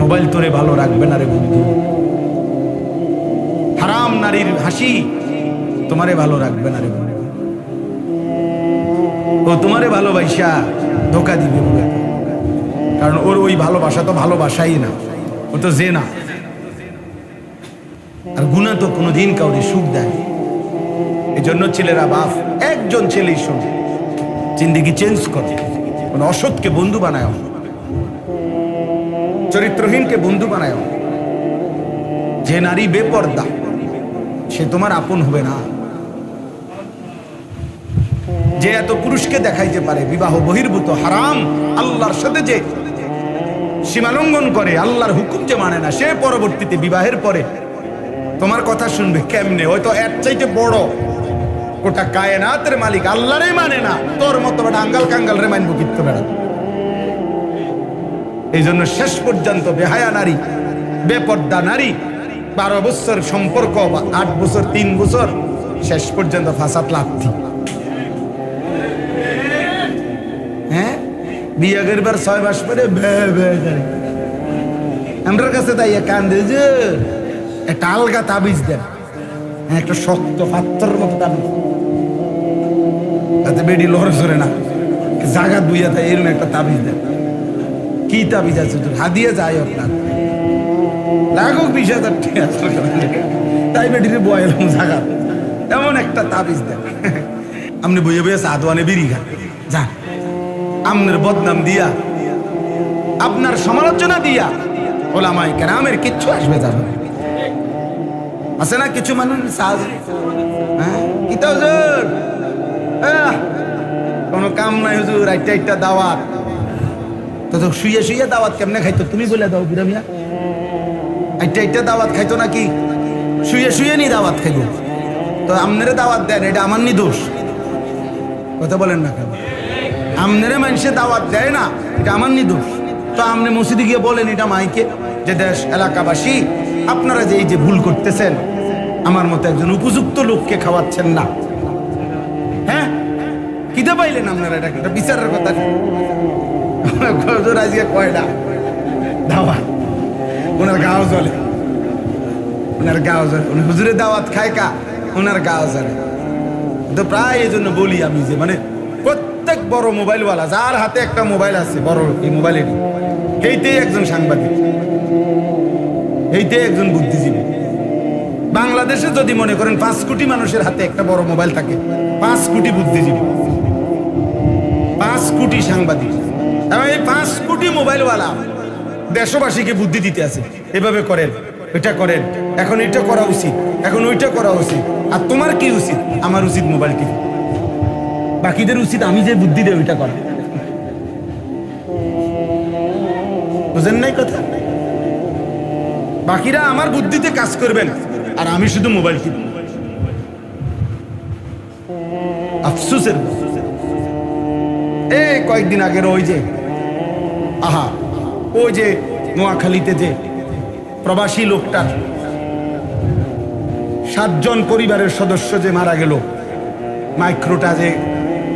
Mobile তোরে ভালো রাখবে না রে বন্ধু। হারাম নারীর হাসি তোমারে ভালো রাখবে না রে বন্ধু। ও তোমারে ভালোবাসা ধোকা দিবে বলে, কারণ ওর ওই ভালোবাসা তো ভালোবাসাই না, ও তো যে না। আর গুনাহ তো কোনোদিন কাউরে সুখ দেয়। এই জন্য ছেলেরা বাপ একজন ছেলেই শোনে, জিন্দেগি চেঞ্জ করে। কোন অসৎকে বন্ধু বানায়, চরিত্রহীনকে বন্ধু বানায়। যে নারী বেপর্দা সে তোমার আপন হবে না। যে এত পুরুষকে দেখাইতে পারে বিবাহ বহির্ভূত হারাম আল্লাহর সাথে যে সীমালঙ্ঘন করে, আল্লাহর হুকুম যে মানে না, সে পরবর্তীতে বিবাহের পরে তোমার কথা শুনবে কেমনে? হয়তো এর চাইতে বড় গোটা কায়নাতের মালিক আল্লাহরে মানে না, তোর মতো আঙ্গাল কাঙ্গাল রে মানবো কিত্ত বেড়া। এই জন্য শেষ পর্যন্ত বেহায়া নারী, বেপর্দা নারী, 12 বছর সম্পর্ক, 8 বছর, 3 বছর, শেষ পর্যন্ত ফাসাদ লাথি। হ্যাঁ, বিয়ে করবার 6 মাস পরে আমার কাছে তাই কান্দে যে একটা আলগা তাবিজ দেন, একটা শক্ত পাথরের মতো তাবিজ, তাতে বেডি লড়ে সরে না, জাগা দুইয়া তাই এরকম একটা তাবিজ দেন। কি তাবিজ আছে তোর? হাদিয়ে যায় আপনার লাগুক 20,000 টাকা, তাই বেডিরে বয়ালাম জাগা, এমন একটা তাবিজ দেন। আপনি বইয়ে বইয়ে সাদওয়ানে বিড়ি খান, যা আপনার বদনাম দিয়া, আপনার সমালোচনা দিয়া ওলামায়ে কেরামের কিচ্ছু আসবে যাবে। আছে না কিছু মানুষ সাজ, হ্যাঁ কি তো হুজুর কোনো কাম নাই হুজুর, একটা দাওয়াত তো শুয়ে শুয়ে দাওয়াত কেমনে খাইতো তুমি বলে দাও বুড়া মিয়া। একটা দাওয়াত খাইতো নাকি? শুয়ে শুয়ে নি দাওয়াত খাইব? তো আমনেরে দাওয়াত দেন, এটা আমার নি দোষ? কথা বলেন না কেন? আমনেরে মানুষে দাওয়াত দেয় না, এটা আমার নি দোষ? তো আপনি মসজিদে গিয়ে বলেন এটা মাইকে যে দেশ এলাকাবাসী আপনারা যে এই যে ভুল করতেছেন, আমার মতো একজন উপযুক্ত লোককে খাওয়াচ্ছেন না। হ্যাঁ, কিতে পাইলেন আপনারা? এটা একটা বিচারের কথা। আজকে কয়টা দাওয়াত, ওনার গাও জ্বলে, ওনার গাও জ্বলে, উনি হুজুরের দাওয়াত খায় কা, ওনার গাও জ্বলে। তো প্রায় এই জন্য বলি আমি যে মানে প্রত্যেক বড় মোবাইলওয়ালা যার হাতে একটা মোবাইল আছে, বড় এই মোবাইলের, এইটাই একজন সাংবাদিক, এইটাই একজন বুদ্ধিজীবী। বাংলাদেশে যদি মনে করেন 5 কোটি মানুষের হাতে একটা বড় মোবাইল থাকে, 5 কোটি বুদ্ধিজীবী, 5 কোটি সাংবাদিক, এই 5 কোটি মোবাইলওয়ালা দেশবাসীকে বুদ্ধি দিতে আছে, এভাবে করেন, এটা করেন, এখন এটা করা উচিত, এখন ওইটা করা উচিত। আর তোমার কি উচিত? আমার উচিত মোবাইল কি, বাকিদের উচিত আমি যে বুদ্ধি দেয় ওইটা করা। বুঝেন নাই কথা? বাকিরা আমার বুদ্ধিতে কাজ করবেন আর আমি শুধু মোবাইল কিনব। আফসোসের এই কয়েকদিন আগের ওই যে ওই যে নোয়াখালীতে যে প্রবাসী লোকটার 7 জন পরিবারের সদস্য যে মারা গেল, মাইক্রোটা যে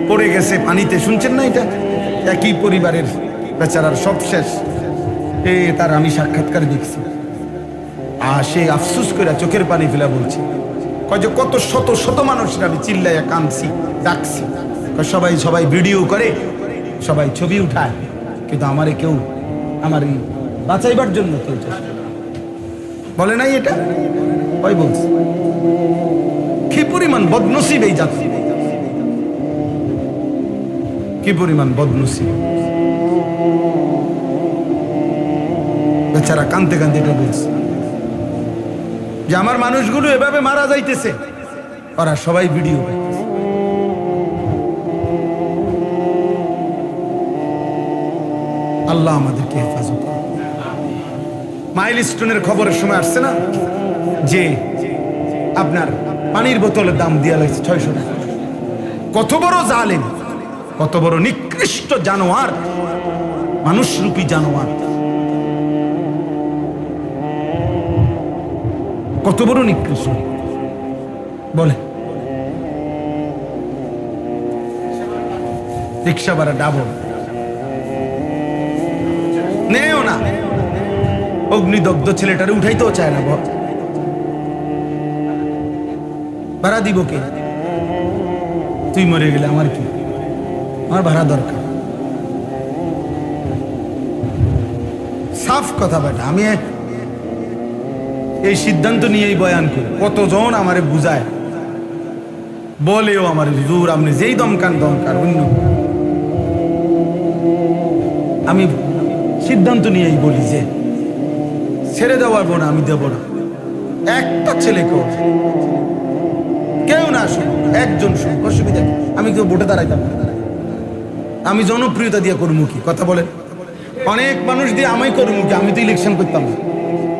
পড়ে গেছে পানিতে, শুনছেন না? এটা একই পরিবারের বেচারার সব শেষ। তার আমি সাক্ষাৎকার দেখছি, আর সে আফসোস করে চোখের পানি ফেলা বলছে, যে কত শত শত মানুষের আমি চিল্লাইয়া কাঁদছি, ডাকছি, সবাই ভিডিও করে, সবাই ছবি উঠায়, কিন্তু আমারে কেউ আমার বাঁচাইবার জন্য কেউ বলে নাই। এটা ওই বলছে কি পরিমাণ বদনসিব এই জাতি, কি পরিমাণ বদনসিব। বেচারা কাঁদতে কাঁদতে এটা বলছে যে আমার মানুষগুলো এভাবে মারা যাইতেছে, ওরা সবাই ভিডিও করতেছে। আল্লাহ আমাদেরকে হেফাজত করুন। মাইলস্টোনের খবরের সময় আসছে না যে আপনার পানির বোতলের দাম দিয়া লাগছে 600 টাকা। কত বড় জালেম, কত বড় নিকৃষ্ট জানোয়ার, মানুষরূপী জানোয়ার, কত বড় নিকৃষ্ট বলে। রিক্সা ভাড়া ডাবল নেও না, অগ্নিদগ্ধ ছেলেটারে উঠাইতেও চায় না, ভাড়া দিব কে? তুই মরে গেলে আমার কি, আমার ভাড়া দরকার। সাফ কথা বেটা, আমি এই সিদ্ধান্ত নিয়েই বয়ান করি। কতজন আমারে বুঝায়, বলেও আমার হুজুর আপনি যেই দমকান অন্য, আমি সিদ্ধান্ত নিয়েই বলি যে ছেড়ে দেওয়ার বোনা আমি দেব না। একটা ছেলে কেউ না শুন, একজন শুন, অসুবিধা নেই। আমি কেউ ভোটে দাঁড়াইতাম না, আমি জনপ্রিয়তা দিয়ে করমুখী কথা বলেন। অনেক মানুষ দিয়ে আমায় করমুখী, আমি তো ইলেকশন করতাম না।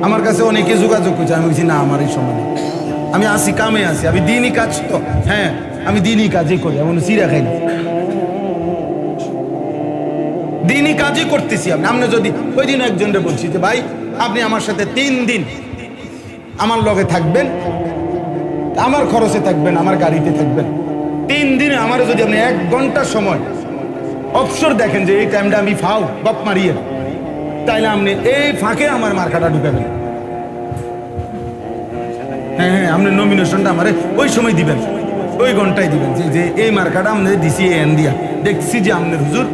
আমার কাছে অনেকে যোগাযোগ করছে, আমি বলছি না আমার এই সময় নেই, আমি আসি কামে আসি, আমি দিনই কাজ তো, হ্যাঁ আমি দিনই কাজই করি, এমন চিরা খাই না, দিনই কাজই করতেছি। আপনি যদি ওই দিন একজনকে বলছি যে ভাই আপনি আমার সাথে 3 দিন আমার লগে থাকবেন, আমার খরচে থাকবেন, আমার গাড়িতে থাকবেন, 3 দিনে আমার যদি আপনি 1 ঘন্টা সময় অবসর দেখেন যে এই টাইমটা আমি ফাও গপ মারিয়ে, তাইলে আপনি এই ফাঁকে আমার মার্কাটা ঢুকাবেন। হ্যাঁ হ্যাঁ, আপনি নমিনেশনটা আমার ওই সময় দিবেন, ওই ঘন্টায় দিবেন যে এই মার্কাটা আপনাদের দিছি এন দিয়া, দেখছি যে আপনার হুজুর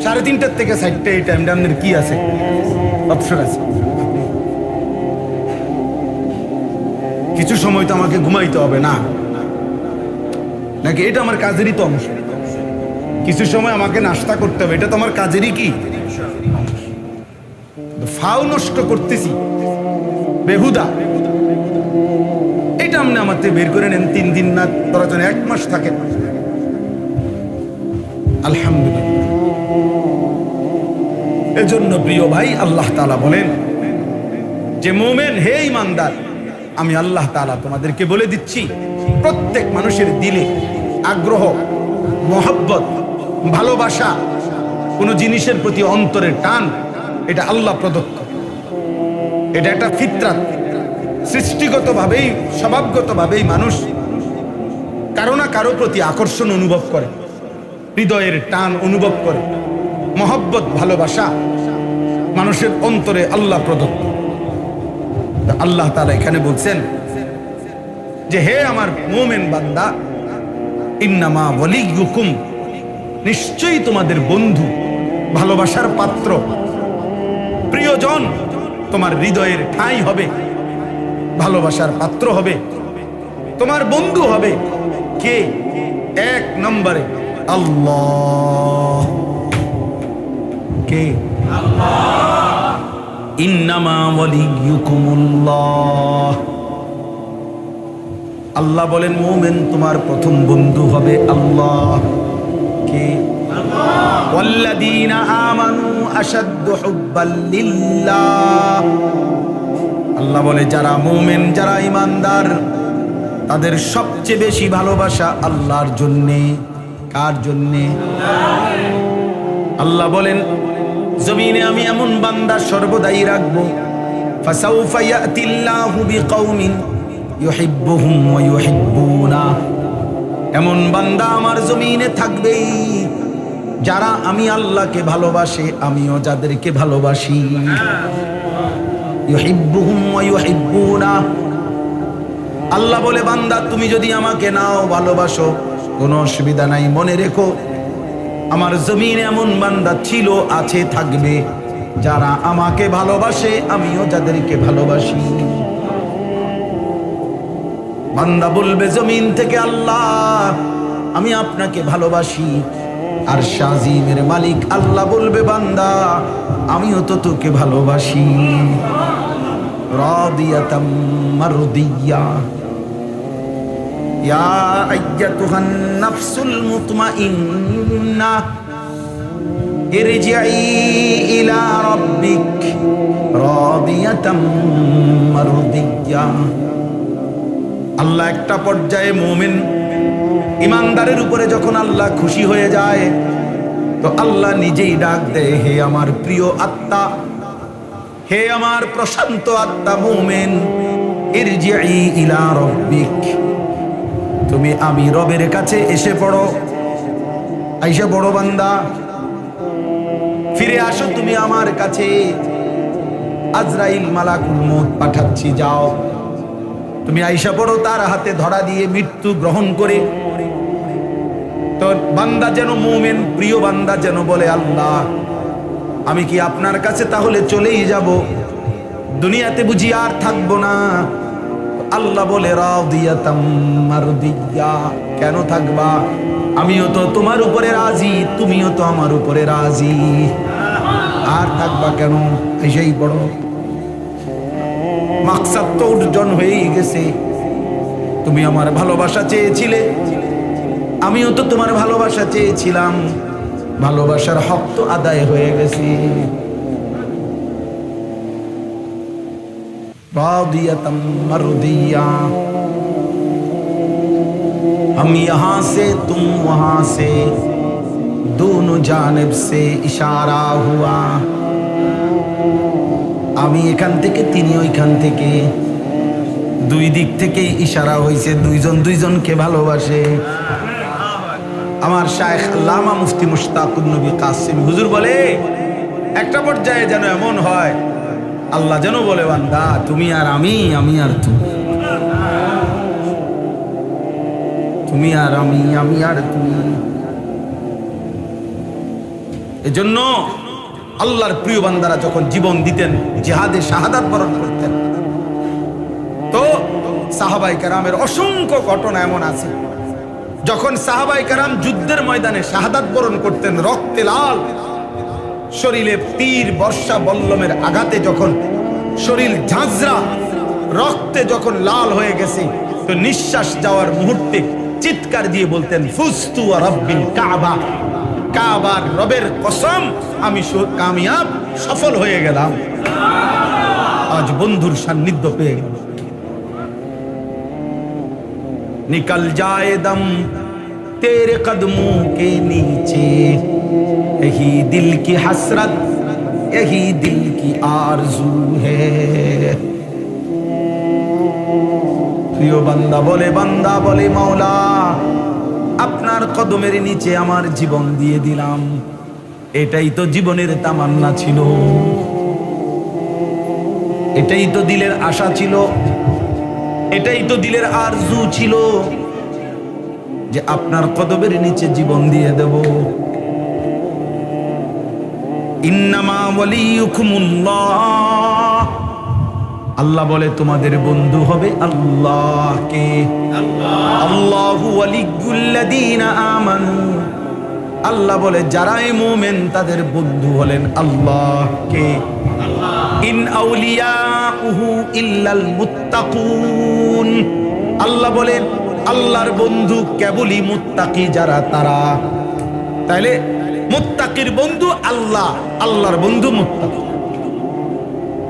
3:30 থেকে 4টা এই টাইমটা আপনার কি আছে, অবসর আছে। কিছু সময় তো আমাকে ঘুমাইতে হবে না নাকি? এটা আমার কাজেরই তো অংশ। কিছু সময় আমাকে নাস্তা করতে হবে, এটা তো আমার কাজেরই কি ফাও নষ্ট করতেছি বেহুদা। এটা আপনি আমার থেকে বের করে নেন, 3 দিন না তোরা যেন 1 মাস থাকে। আলহামদুলিল্লাহ। এজন্য প্রিয় ভাই আল্লাহ তাআলা বলেন যে মুমিন হে ঈমানদার, আমি আল্লাহ তাআলা তোমাদেরকে বলে দিচ্ছি, প্রত্যেক মানুষের দিলে আগ্রহ, মহব্বত, ভালোবাসা, কোনো জিনিসের প্রতি অন্তরের টান, এটা আল্লাহ প্রদত্ত। এটা একটা ফিতরাত, সৃষ্টিগতভাবেই স্বভাবগতভাবেই মানুষ কারো না কারো প্রতি আকর্ষণ অনুভব করে, হৃদয়ের টান অনুভব করে, মহব্বত, ভালোবাসা মানুষের অন্তরে আল্লাহ প্রদত্ত। আল্লাহ তাআলা এখানে বলছেন যে হে আমার মুমিন বান্দা, ইন্নামা ওয়ালিয়ুকুম, নিশ্চয়ই তোমাদের বন্ধু, ভালোবাসার পাত্র, প্রিয়জন, তোমার হৃদয়ের ঠাঁই হবে, ভালোবাসার পাত্র হবে, তোমার বন্ধু হবে কে? 1 নম্বরে আল্লাহ। কে? আল্লাহ। ইন্নামা ওয়ালিয়ুকুমুল্লাহ। আল্লাহ বলেন মুমিন তোমার প্রথম বন্ধু হবে আল্লাহ। কে? আল্লাহ। ওয়াল্লাযীনা আমানু আশাদ্দু হুব্বাল লিল্লাহ। আল্লাহ বলে যারা মুমিন, যারা ঈমানদার, তাদের সবচেয়ে বেশি ভালোবাসা আল্লাহর জন্যে। কার জন্যে? আল্লাহ বলেন জমিনে আমি এমন বান্দা সর্বদাই রাখবো, ফাসাউফা ইয়াতিল্লাহু বিকাউমিন ইউহিব্বুহুম ওয়া ইউহিব্বুনা। এমন বান্দা আমার জমিনে থাকবেই যারা আমি আল্লাহকে ভালোবাসে, আমিও যাদেরকে ভালোবাসি। ইউহিব্বুহুম ওয়া ইউহিব্বুনা। আল্লাহ বলে বান্দা তুমি যদি আমাকে নাও, ভালোবাসো, কোনো অসুবিধা নাই। মনে রেখো আমার জমিনে এমন বান্দা ছিল, আছে, থাকবে যারা আমাকে ভালোবাসে, আমিও যাদেরকে ভালোবাসি। বান্দা বলবে জমিন থেকে আল্লাহ আমি আপনাকে ভালোবাসি, আর শাজিমের মালিক আল্লাহ বলবে বান্দা আমিও তো তোকে ভালোবাসি। রাদিয়াতাম মারদিয়া। ইয়া আইয়াতুহান নাফসুল মুতমাইন্না ইরজিই ইলা রাব্বিক রাদিয়াতাম মারদিয়া। আল্লাহ একটা পর্যায়ে মুমিন ঈমানদারের উপরে যখন আল্লাহ খুশি হয়ে যায়, তো আল্লাহ নিজেই ডাক দেয়, হে আমার প্রিয় আত্মা, হে আমার প্রশান্ত আত্মা মুমিন, ইরজিই ইলা রাব্বিক, তুমি আমি রবের কাছে এসে পড়ো। আইসা বড় বান্দা, ফিরে আসো তুমি আমার কাছে। আজরাইল মালাকুল মউত পাঠাচ্ছি, যাও তুমি আইসা পড়ো তার হাতে ধরা দিয়ে মৃত্যু গ্রহণ করে। তো বান্দা যেন মুমিন, প্রিয় বান্দা যেন বলে, আল্লাহ আমি কি আপনার কাছে তাহলে চলেই যাব, দুনিয়াতে বুঝি আর থাকবো না? আল্লাহ বলে, রাদিয়াতাম মারদিয়া, কেন থাকবা? আমিও তো তোমার উপরে রাজি, তুমিও তো আমার উপরে রাজি, আর থাকবা কেন? এসেই পড়ো। মাকসাদ তো অর্জন হয়েই গেছে। তুমি আমার ভালোবাসা চেয়েছিলে, আমিও তো তোমার ভালোবাসা চেয়েছিলাম, ভালোবাসার হক তো আদায় হয়ে গেছে। रादियतम मर्दिया, हम यहाँ से तुम वहाँ से, दोनों जानिब से इशारा हुआ। আমি এখান থেকে, তিনি ওইখান থেকে, দুই দিক থেকে ইশারা হয়েছে, দুইজন দুইজনকে ভালোবাসে। আমার শায়েখ আল্লামা মুফতি মুশতাকুন নবী কাসিম হুজুর বলে, একটা পর্যায়ে যেন এমন হয় আল্লাহ যেন বলে, বান্দা তুমি আর আমি, আমি আর তুমি, তুমি আর আমি, আমি আর তুমি। এজন্য আল্লাহর প্রিয় বান্দারা যখন জীবন দিতেন, জিহাদে শাহাদাত বরণ করতেন, তো সাহাবায়ে কেরামের অসংখ্য ঘটনা এমন আছে, যখন সাহাবায়ে কেরাম যুদ্ধের ময়দানে শাহাদাত বরণ করতেন, রক্তে লাল, শরীরে তীর বর্ষা বল্লমের আঘাতে যখন শরীর ঝাঁঝরা, রক্তে যখন লাল হয়ে গেছে, তো নিঃশ্বাস যাওয়ার মুহূর্তে চিৎকার দিয়ে বলতেন, ফুস্তু ওয়া রাব্বিল কাবা, কাবার রবের কসম, আমি কামিয়াব, সফল হয়ে গেলাম। আজ বন্ধুর সান্নিধ্য পেয়ে গেল। নিকল যায় দম तेरे कदमों के नीचे, यही दिल की हसरत, यही दिल की आरज़ू है। প্রিয় বান্দা বলে, মাওলা আপনার কদমের নিচে আমার জীবন দিয়ে দিলাম। এটাই তো জীবনের তামান্না ছিল, এটাই তো দিলের আশা ছিল, এটাই তো দিলের আরজু ছিল, যে আপনার কদমের নিচে জীবন দিয়ে দেব। ইন্নামা ওয়ালিয়ুকুমুল্লাহ, আল্লাহ বলে তোমাদের বন্ধু হবে আল্লাহ। কে? আল্লাহু ওয়ালিয়ুল্লাযীনা আমানু, আল্লাহ বলে যারাই মুমিন তাদের বন্ধু হলেন আল্লাহ। কে? ইন আউলিয়াউহু ইল্লাল মুত্তাকুন, আল্লাহ বলেন আল্লাহর বন্ধু কেবলই মুত্তাকি যারা, তারা। তাইলে মুত্তাকির বন্ধু আল্লাহ, আল্লাহর বন্ধু মুত্তাকি।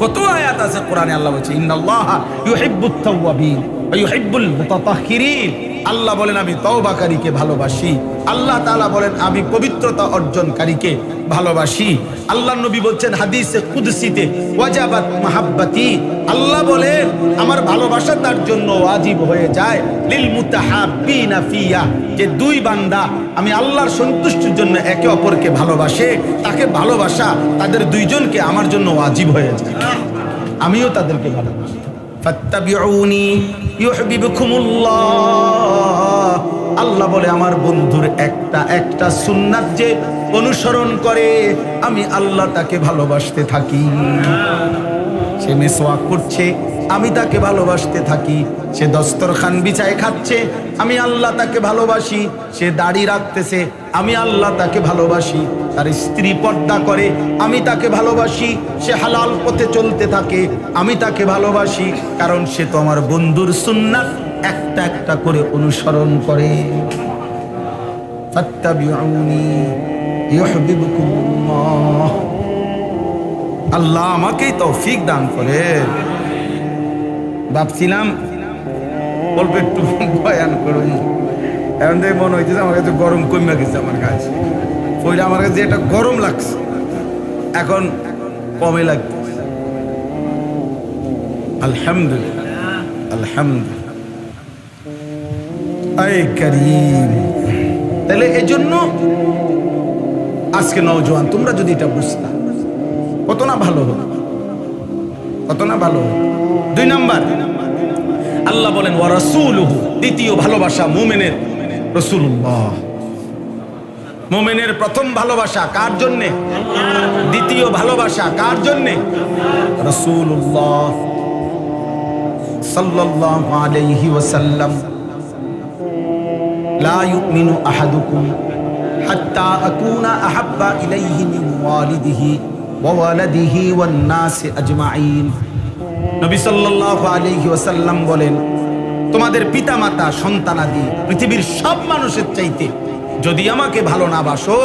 কত আয়াত আছে কোরআনে, আল্লাহ বলছে ইন্নাল্লাহা ইউহিব্বুত তাওয়াবিন ওয়া ইউহিব্বুল মুতাতাহহিরিন, আল্লাহ বলেন আমি তওবাকারীকে ভালোবাসি, আল্লাহ তাআলা বলেন আমি পবিত্রতা অর্জনকারীকে ভালোবাসি। আল্লাহর নবী বলছেন হাদিসে কুদসিতে, ওয়াজাবাত মাহাব্বাতি, আল্লাহ বলেন আমার ভালোবাসা তার জন্য ওয়াজিব হয়ে যায়, লিল মুতাহাব্বিনা ফিয়া, যে দুই বান্দা আমি আল্লাহর সন্তুষ্টির জন্য একে অপরকে ভালোবাসে, তাকে ভালোবাসা তাদের দুইজনকে আমার জন্য ওয়াজিব হয়ে যায়, আমিও তাদেরকে ভালোবাসি। ফাত্তাবিউনি ইউহিব্বুকুমুল্লাহ, আল্লাহ বলে আমার বন্ধুর একটা সুন্নাত যে অনুসরণ করে, আমি আল্লাহ তাকে ভালোবাসতে থাকি। সে মিসওয়াক করছে, আমি তাকে ভালোবাসতে থাকি। সে দস্তরখান বিছায় খাচ্ছে, আমি আল্লাহ তাকে ভালোবাসি। সে দাড়ি রাখতেছে, আমি আল্লাহ তাকে ভালোবাসি। তার স্ত্রী পর্দা করে, আমি তাকে ভালোবাসি। সে হালাল পথে চলতে থাকে, আমি তাকে ভালোবাসি, কারণ সে তো আমার বন্ধুর সুন্নাত একটা একটা করে অনুসরণ করে। ফাত্তাবিউনি ইউহিব্বুকুমুল্লাহ, আল্লাহ আমাকেই তৌফিক দান করে। ভাবছিলাম অল্প একটু বয়ান করুন, এখন থেকে মনে হইতেছে আমার কাছে গরম কমে গেছে। আমার কাছে পয়লা আমার কাছে এটা গরম লাগছে, এখন কমে লাগছে। আলহামদুলিল্লাহ, আলহামদুলিল্লাহ। আয় কারীম, তাহলে এই জন্য আজকে নওজোয়ান তোমরা যদি এটা বুঝতা কত না ভালো হতো। কত না ভালো। 2 নাম্বার আল্লাহ বলেন ওয়া রাসূলুহু, দ্বিতীয় ভালোবাসা মুমিনের রাসূলুল্লাহ। মুমিনের প্রথম ভালোবাসা কার জন্য? দ্বিতীয় ভালোবাসা কার জন্য? রাসূলুল্লাহ সাল্লাল্লাহু আলাইহি ওয়াসাল্লাম। লা ইউমিনু আহাদুকুম হাত্তা আকুনা আহাব্বা ইলাইহি মিন ওয়ালিদিহি ওয়া ওয়ালাদিহি ওয়ান নাসি আজমাইন। নবী সাল্লাল্লাহু আলাইহি ওয়াসাল্লাম বলেন, তোমাদের পিতামাতা সন্তানাদি পৃথিবীর সব মানুষের চাইতে যদি আমাকে ভালো না বাসো,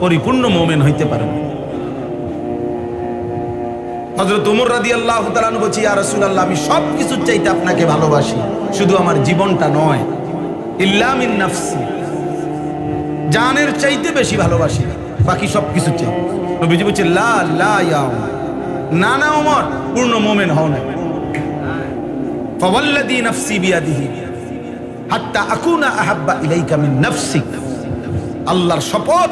পরিপূর্ণ মুমিন হইতে পারো না। হযরত ওমর রাদিয়াল্লাহু তাআলা আনহু বলেন, ইয়া রাসূলুল্লাহ, আমি সব কিছুর চাইতে আপনাকে ভালোবাসি, শুধু আমার জীবনটা নয়। ইল্লা মিন নাফসি, জানের চাইতে বেশি ভালোবাসি, বাকি সব কিছু চাই। নবীজি বলেন, লা লা ইয়া ওমর, না না ওমর, পূর্ণ মুমিন হও না। ফাওয়াল্লাযী নাফসি বিয়াদিহি হাত্তা আকুনা আহাব্বা ইলাইকা মিন নাফসিক। আল্লাহর শপথ,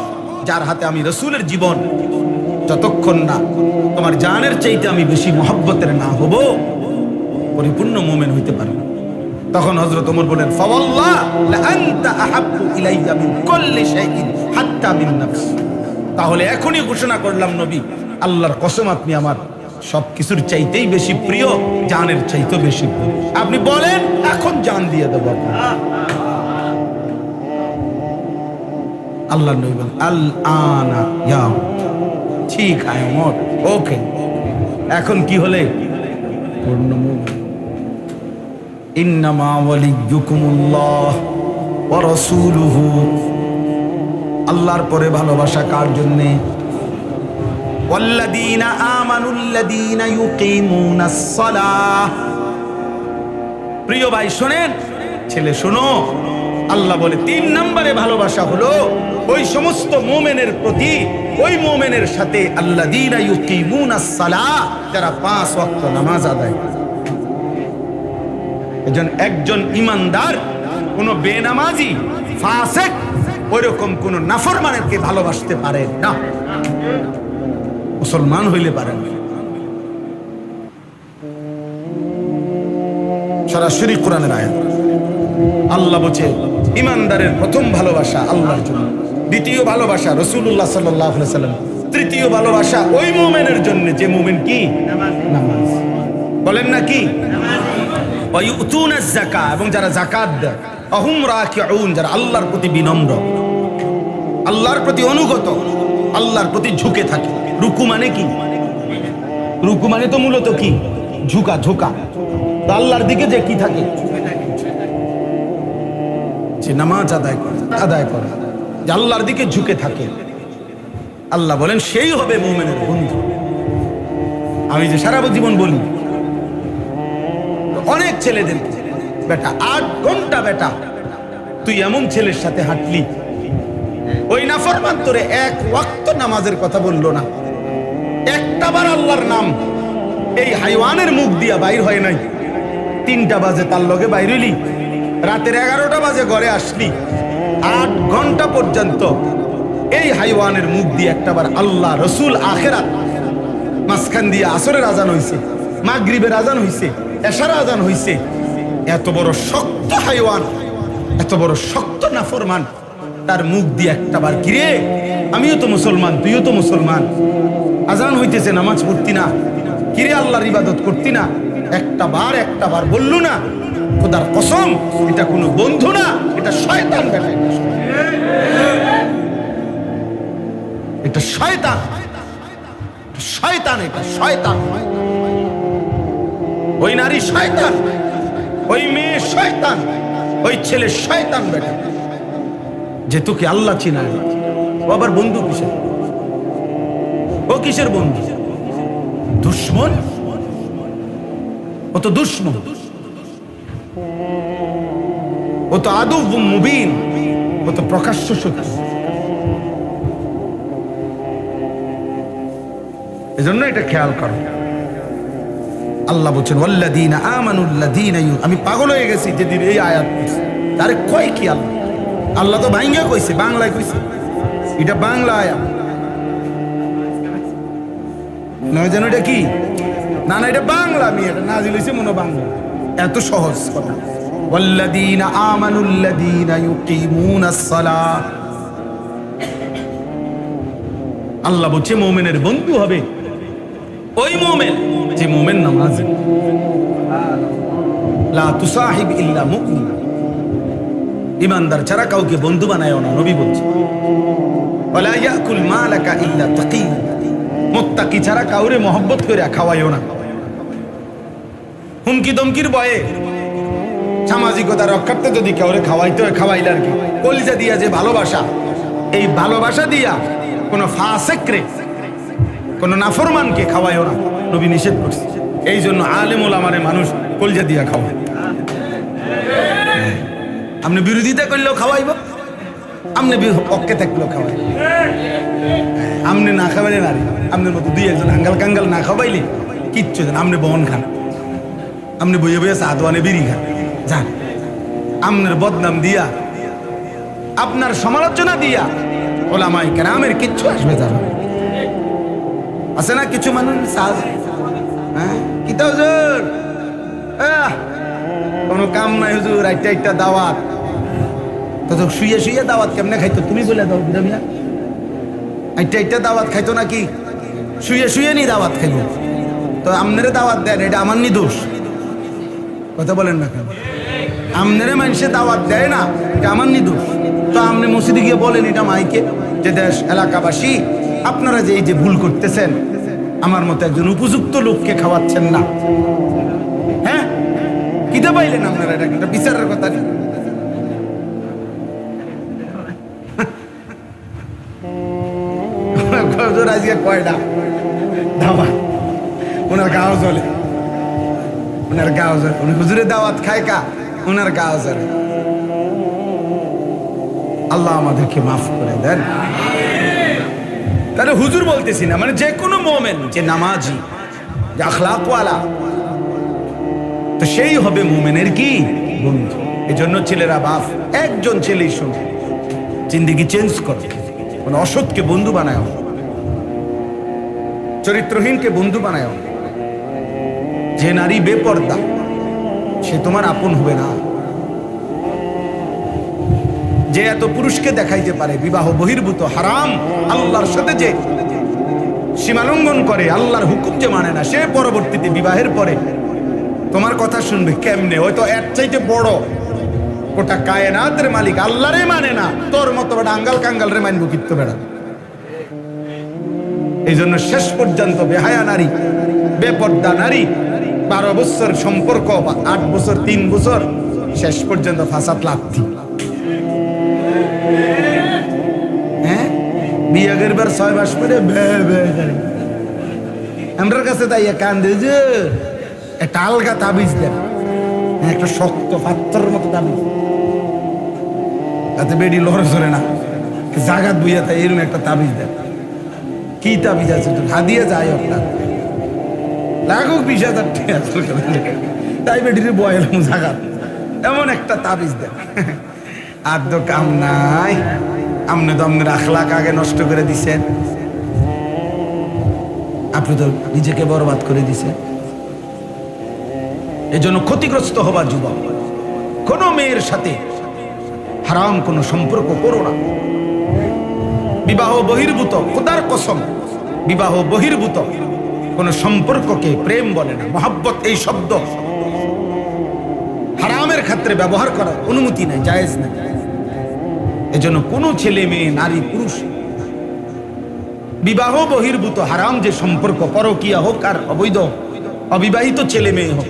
যার হাতে আমি রাসূলের জীবন, যতক্ষণ না তোমার জানের চাইতে আমি বেশি মহব্বতের না হব, পরিপূর্ণ মুমিন হইতে পারো। তখন হযরত ওমর বলেন, ফাওয়াল্লাহ লা আনতা আহাব্বু ইলাইয়া মিন কুল্লি শাইইন হাত্তা মিন নাফসি। তাহলে এখনই ঘোষণা করলাম নবী, আল্লাহর কসম, আপনি আমার সবকিছুর চাইতেই বেশি প্রিয়, জানের চাইতেও বেশি প্রিয়। আপনি বলেন, এখন জান দিয়ে দেব। আল্লাহ নবী বলেন, আল আনা ইয়া, ঠিক আছে ওমর, ওকে, এখন কি হলে পূর্ণ মুমিন। ইন্নামা ওয়ালিয়ুকুমুল্লাহ ওয়া রাসূলুহু। আল্লাহর পরে ভালোবাসা কার জন্য? ওয়াল্লাযীনা আমানুল্লাযীনা ইউকিমুনাস সালাহ। প্রিয় ভাই শোনেন, ছেলে শোনো, আল্লাহ বলে 3 নম্বরে ভালোবাসা হলো ওই সমস্ত মুমিনের প্রতি, ওই মুমিনের সাথে আল্লাযীনা ইউকিমুনাস সালাহ, যারা 5 ওয়াক্ত নামাজ আদায় করে। একজন ইমানদার কোন বেনামাজি ফাসিক ওইরকম কোন নাফরমানকে ভালোবাসতে পারে না, মুসলমান হইলে পারেন। সরাসরি কোরআনের আয়াত। আল্লাহ বলছে ইমানদারের প্রথম ভালোবাসা আল্লাহর জন্য, দ্বিতীয় ভালোবাসা রাসূলুল্লাহ সাল্লাল্লাহু আলাইহি ওয়াসাল্লাম, তৃতীয় ভালোবাসা ওই মুমিনের জন্য যে মুমিন কি নামাজ বলেন না কি ওয়া ইউতুনাজ যাকাত, এবং যারা যাকাত দেয়, আহুম রাকিউন, যারা আল্লাহর প্রতি বিনম্র, আল্লাহর প্রতি অনুগত, আল্লাহর প্রতি ঝুঁকে থাকে। রুকু মানে কি? রুকু মানে তো মূলত কি? ঝুঁকা, ঝুঁকা। তো আল্লাহর দিকে যে কি থাকে, যে নামাজ আদায় করে, যে আল্লাহর দিকে ঝুঁকে থাকে, আল্লাহ বলেন সেই হবে মুমিনের বন্ধু। আমি যে সারা জীবন বলি অনেক ছেলেদের, বেটা 8 ঘন্টা বেটা তুই এমন ছেলের সাথে হাঁটলি, ওই নাফরমান তোরে 1 ওয়াক্ত নামাজের কথা বললো না, একটাবার আল্লাহর নাম এই হাইওয়ানের মুখ দিয়া বাইর হয় নাই। 3টা বাজে তার লগে বাইর হইলি, রাতের 11টা বাজে ঘরে আসলি, 8 ঘন্টা পর্যন্ত এই হাইওয়ানের মুখ দিয়ে একটাবার আল্লাহ, রসুল, আখেরাত, মাঝখান দিয়ে আসরের আজান হইছে, মাগরিবের আজান হইছে, এশার আজান হইছে। এত বড় শক্ত হাইওয়ান, এত বড় শক্ত নাফরমান, তার মুখ দিয়ে একটাবার, কিরে আমিও তো মুসলমান, তুইও তো মুসলমান, আজান হইতেছে, নামাজ পড়তি না, কিরে আল্লাহর ইবাদত করতি না, একটাবার বললু না? খোদার কসম, এটা কোনো বন্ধু না, এটা শয়তান বেটা, এটা শয়তান, শয়তান, এটা শয়তান। ওই নারী শয়তান, ওই মেয়ে শয়তান, ওই ছেলে শয়তান বেটা, যে তোকে আল্লাহ চিনায়। ও আবার বন্ধু কিসের? ও কিসের বন্ধু? দুশ্মন। ও তো দুশ্মন, ও তো আদু মুবিন, ও তো প্রকাশ্য শত্রু। এজন্য এটা খেয়াল করো। আল্লাহ বলছেন ওয়াল্লাযীনা আমানুল্লাযীনা, আমি পাগল হয়ে গেছি যেদিন এই আয়াত। আরে কয় কি আল্লাহ? আল্লাহ তো ভাঙ্গা কইছে, বাংলায় কইছে, এটা বাংলা আয়াত নয়, যেন এটা কি না না, এটা বাংলা, আমি এটা নাজিল হইছে মনো বাংলা, এত সহজ কথা। ওয়াল্লাযীনা আমানুল্লাযীনা ইউকিমুনাস সালাহ, আল্লাহ বলছে মুমিনের বন্ধু হবে ওই মুমিন যে মুমিন নামাজি। লা তুসাহিব ইল্লা মুমিন, ইমানদার ছাড়া কাউকে বন্ধু বানায়ও না, নবী বলছে। ওয়ালা ইয়াকুল মালাকা ইল্লা তাকী, মুত্তাকি ছাড়া কাউরে মহব্বত করে খাওয়াইও না। হুমকি দমকির ভয়ে সামাজিকতা রক্ষার্থে যদি কাউরে খাওয়াইতে হয় খাওয়াইলে আর কি, কলিজা দিয়া যে ভালোবাসা, এই ভালোবাসা দিয়া কোন ফাসিকরে, কোন নাফরমানকে খাওয়াইও না, নবী নিষেধ করছে। এই জন্য আলেম ওলামারে মানুষ কলিজা দিয়া খাওয়ায়। আপনি বিরোধিতা করলেও খাওয়াইব, আপনি পক্ষে থাকলেও খাওয়াই, আপনি না খাওয়াইলে নারী, আপনার মতো দুই একজন আঙ্গাল কাঙ্গাল না খাওয়াইলে কিচ্ছু জান, আপনি বহন খান, আপনি বইয়ে বইয়ে সাদওয়ানে বিড়ি খান, যান। আপনার বদনাম দিয়া, আপনার সমালোচনা দিয়া ওলামায়ে কেরামের কিচ্ছু আসবে যান। আছে না কিছু মানুষ সাজ, হ্যাঁ কিতা হুজুর, কোনো কাম নাই হুজুর, একটা দাওয়াত, তো শুয়ে শুয়ে দাওয়াত কেমনে খাইতো তুমি বলে দাও মিয়া, একটা দাওয়াত খাইতো নাকি, শুয়ে শুয়ে নি দাওয়াত খাইব, তো আমনেরে দাওয়াত দেন, এটা আমার নি দোষ, কথা বলেন না কেন? আমনেরে মানুষে দাওয়াত দেয় না, এটা আমার নি দোষ, তো আপনি মসজিদে গিয়ে বলেন এটা মাইকে যে দেশ এলাকাবাসী আপনারা যে এই যে ভুল করতেছেন, আমার মতো একজন উপযুক্ত লোককে খাওয়াচ্ছেন না। হ্যাঁ কিতে পাইলেন আপনারা, এটা একটা বিচারের কথা নেই। আজকে কয়টা দাওয়াত ওনার গাও জ্বলে, ওনার গাও জ্বলে, উনি হুজুরের দাওয়াত খায় কা, ওনার গাও জ্বলে। আল্লাহ আমাদেরকে মাফ করে দেন। তাহলে হুজুর বলতেছি না, মানে যে কোনো মুমিন যে নামাজি, যে আখলাকওয়ালা, তো সেই হবে মুমিনের কি বন্ধু। এই জন্য ছেলেরা বাপ, একজন ছেলেই শুনে জিন্দেগি চেঞ্জ করে, মানে অসৎকে বন্ধু বানায়, চরিত্রহীনকে বন্ধু বানায়। যে নারী বেপর্দা সে তোমার আপন হবে না। যে এত পুরুষকে দেখাইতে পারে বিবাহ বহির্ভূত হারাম, আল্লাহর সাথে যে সীমালঙ্ঘন করে, আল্লাহর হুকুম যে মানে না, সে পরবর্তীতে বিবাহের পরে তোমার কথা শুনবে কেমনে? হয়তো এর চাইতে বড় গোটা কায়নাতের মালিক আল্লাহরে মানে না, তোর মতো আঙ্গাল কাঙ্গাল রে মানবো কিত্ত বেড়া। এই জন্য শেষ পর্যন্ত বেহায়া নারী, বেপর্দা নারী, 12 বছর সম্পর্ক বা 8 বছর 3 বছর, শেষ পর্যন্ত ফাসাদ লাথি। হ্যাঁ বিয়ে করবার 6 মাস পরে আমার কাছে তাই কান্দে যে একটা আলগা তাবিজ দেন, একটা শক্ত পাথরের মতো তাবিজ, তাতে বেডি লড়ে চলে না, জাগাত বুঝা তাই এরকম একটা তাবিজ দেন। কি তাবিজ আছে হাদিয়া যায় আপনার লাগুক 20,000 টাকা, তাই বেডির বয়েল জাগাত এমন একটা তাবিজ দেন। আর তো কাম নাই, আপনি তো আপনার আখলাক আগে নষ্ট করে দিছেন, আপনি তো নিজেকে বরবাদ করে দিছেন। এই জন্য ক্ষতিগ্রস্ত হবার যুবক, কোন মেয়ের সাথে হারাম কোনো সম্পর্ক করো না। বিবাহ বহির্ভূত, খোদার কসম, বিবাহ বহির্ভূত কোন সম্পর্ককে প্রেম বলে না। মহব্বত এই শব্দ হারামের ক্ষেত্রে ব্যবহার করার অনুমতি নাই, জায়েজ নাই। এজন্য কোন ছেলে মেয়ে, নারী পুরুষ বিবাহ বহির্ভূত হারাম যে সম্পর্ক, পরকীয়া হোক আর অবৈধ অবিবাহিত ছেলে মেয়ে হোক,